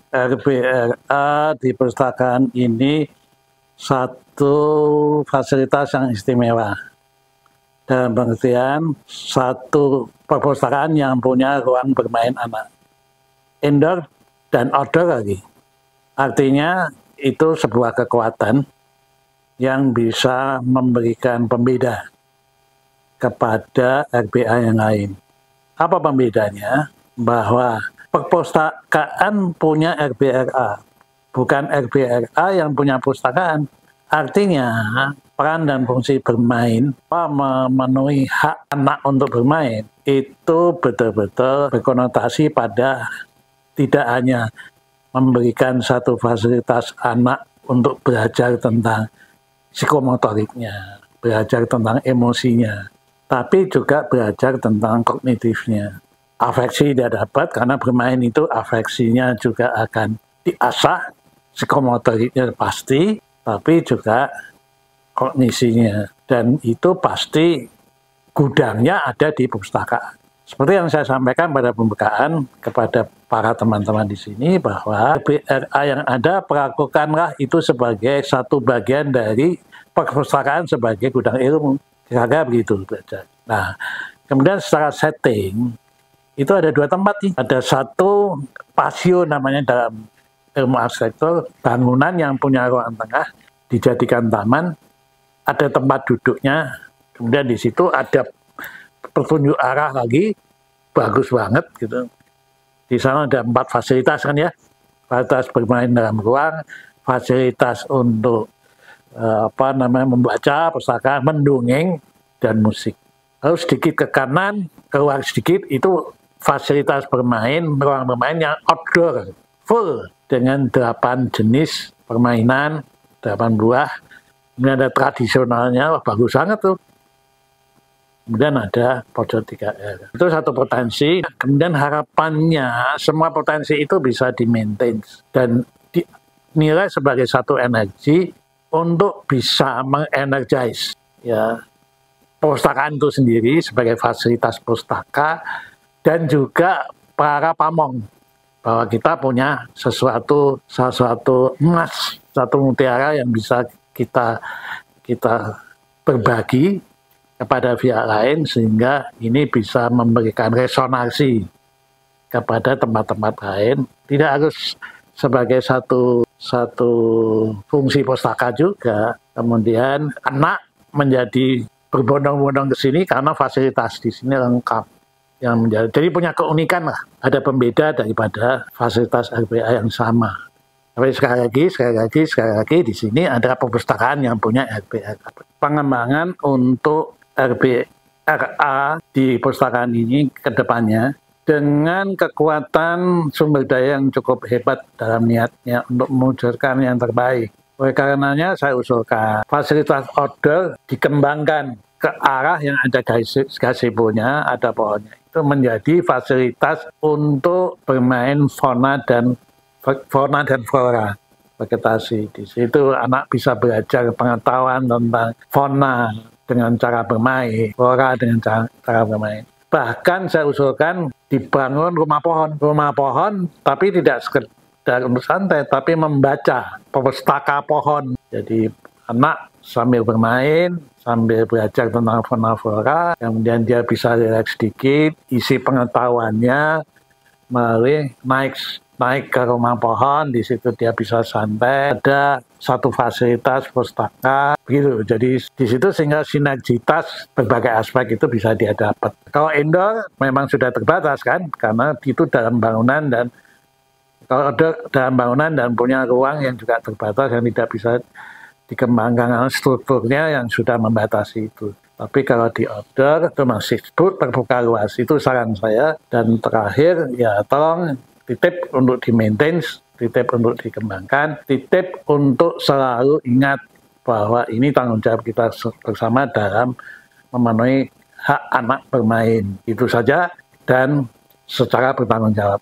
RBRA di perpustakaan ini satu fasilitas yang istimewa. Dalam pengertian satu perpustakaan yang punya ruang bermain anak. Indoor dan outdoor lagi. Artinya itu sebuah kekuatan yang bisa memberikan pembeda kepada RBA yang lain. Apa pembedanya? Bahwa perpustakaan punya RBRA, bukan RBRA yang punya perpustakaan. Artinya peran dan fungsi bermain, memenuhi hak anak untuk bermain, itu betul-betul berkonotasi pada tidak hanya memberikan satu fasilitas anak untuk belajar tentang psikomotoriknya, belajar tentang emosinya, tapi juga belajar tentang kognitifnya. Afeksi dia dapat karena bermain itu afeksinya juga akan diasah, psikomotoriknya pasti, tapi juga kognisinya. Dan itu pasti gudangnya ada di perpustakaan. Seperti yang saya sampaikan pada pembukaan kepada para teman-teman di sini bahwa RBRA yang ada perlakukanlah itu sebagai satu bagian dari perpustakaan sebagai gudang ilmu. Kira-kira begitu belajar. Nah, kemudian secara setting itu ada dua tempat nih. Ada satu pasio namanya dalam ilmu arsitektur, bangunan yang punya ruang tengah dijadikan taman, ada tempat duduknya, kemudian di situ ada petunjuk arah lagi, bagus banget gitu. Di sana ada 4 fasilitas kan ya, fasilitas bermain dalam ruang, fasilitas untuk membaca, perpustakaan, mendongeng, dan musik. Lalu sedikit ke kanan, keluar sedikit, itu fasilitas bermain, ruang bermain yang outdoor, full, dengan 8 jenis permainan, 8 buah. Kemudian ada tradisionalnya, bagus banget tuh. Kemudian ada pojok 3R. Itu satu potensi. Kemudian harapannya semua potensi itu bisa di-maintain dan dinilai sebagai satu energi untuk bisa mengenergize ya perpustakaan itu sendiri sebagai fasilitas pustaka dan juga para pamong bahwa kita punya sesuatu emas, satu mutiara yang bisa kita berbagi kepada pihak lain sehingga ini bisa memberikan resonansi kepada tempat-tempat lain. Tidak harus sebagai satu fungsi pustaka juga. Kemudian anak menjadi berbondong-bondong ke sini karena fasilitas di sini lengkap yang menjadi. Jadi punya keunikan lah. Ada pembeda daripada fasilitas RBA yang sama. Tapi sekali lagi di sini ada perpustakaan yang punya RBA. Pengembangan untuk RBRA di perpustakaan ini ke depannya dengan kekuatan sumber daya yang cukup hebat dalam niatnya untuk mewujudkan yang terbaik. Oleh karenanya saya usulkan fasilitas outdoor dikembangkan ke arah yang ada gazebo-nya, ada pohonnya. Itu menjadi fasilitas untuk bermain fauna dan flora vegetasi. Di situ anak bisa belajar pengetahuan tentang fauna dengan cara bermain, flora dengan cara bermain. Bahkan saya usulkan dibangun rumah pohon, tapi tidak sekedar untuk santai, tapi membaca perpustaka pohon. Jadi anak sambil bermain, sambil belajar tentang fauna flora, kemudian dia bisa relax sedikit, isi pengetahuannya melalui naik ke rumah pohon, di situ dia bisa santai, ada satu fasilitas pustaka, begitu. Jadi di situ sehingga sinergitas berbagai aspek itu bisa dia dapat. Kalau indoor memang sudah terbatas kan, karena itu dalam bangunan dan kalau ada dalam bangunan dan punya ruang yang juga terbatas yang tidak bisa dikembangkan karena strukturnya yang sudah membatasi itu. Tapi kalau di outdoor itu masih terbuka luas, itu saran saya. Dan terakhir ya tolong titip untuk di-maintain, titip untuk dikembangkan, titip untuk selalu ingat bahwa ini tanggung jawab kita bersama dalam memenuhi hak anak bermain. Itu saja dan secara bertanggung jawab.